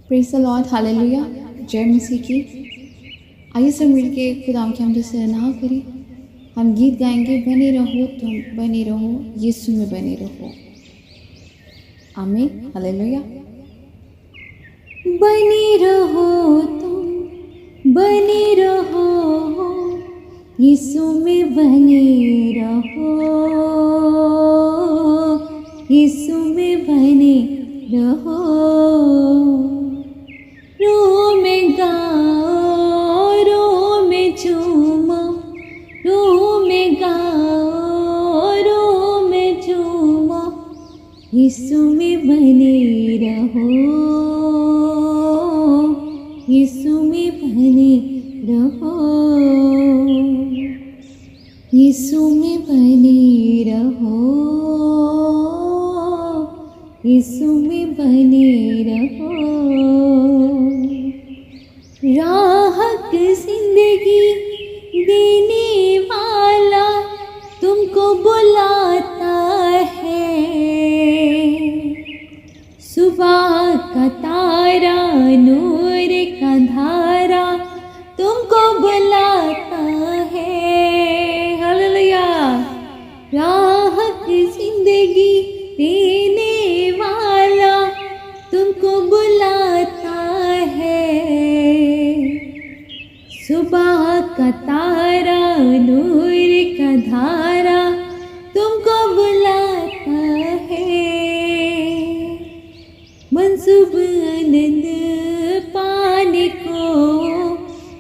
Praise the Lord, hallelujah, जय मसीह की। आइए सब मिलके खुदा की हमद से सराहना करें। हम गीत गाएंगे, बने रहो तुम, बने रहो यीशु में बने रहो। आमीन, हालेलुया। बने रहो तुम, बने रहो यीशु में बने रहो, यीशु में बने रहो। रो में गाओ, रो में झूमो, रो में गाओ, रो में झूमो, यीशु में बने रहो, यीशु में बने रहो, यीशु में बने रहो, यीशु में बने रहो। राहत जिंदगी देने वाला तुमको बुलाता है, सुबह का तारा नूर का धारा तुमको बुलाता है। हालेलुया। राहत जिंदगी देने वाला तुमको बुलाता है, सुबह का तारा नूर का धारा तुमको बुलाता है। मंसूब आनंद पाने को,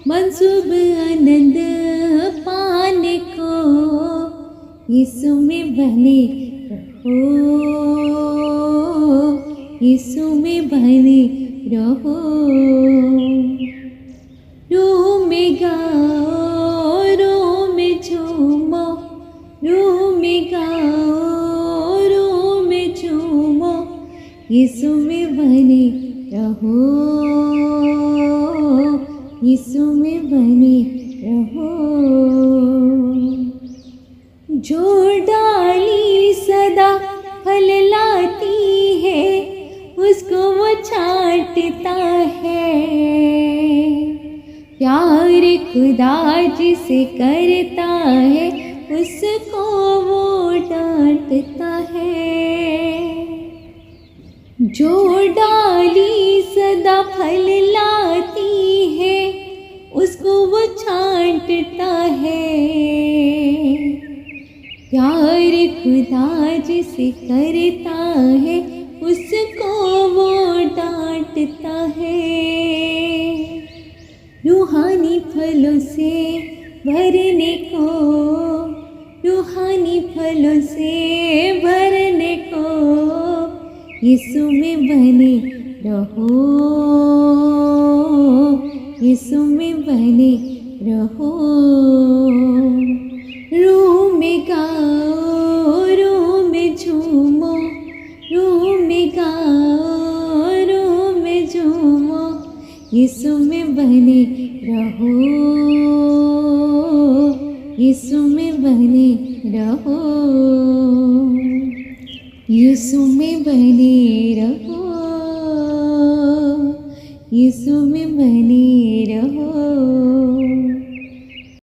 मंसूब आनंद पाने को यीशु में बने रहो, यीशु में बने रहो। रो में गाओ, रो में झूमो, रो में गाओ, रो में झूमो, यीशु में बने रहो, यीशु में बने रहो। जो डाली सदा फल लाती है, उसको वो छांटता है। प्यार खुदा जिसे करता है, उसको वो डांटता है। जो डाली सदा फल लाती है, उसको वो छांटता है। प्यार खुदा जिसे करता है, उसको वो डांटता है। रूहानी फलों से भरने को, रूहानी फलों से भरने को यीशु में बने रहो, यीशु में बने रहो। रो में गाओ, रो में झूमो, रो में गाओ, रो में झूमो, यीशु में बने रहो, यीशु में बने रहो, यीशु में बने रहो, यीशु में बने रहो।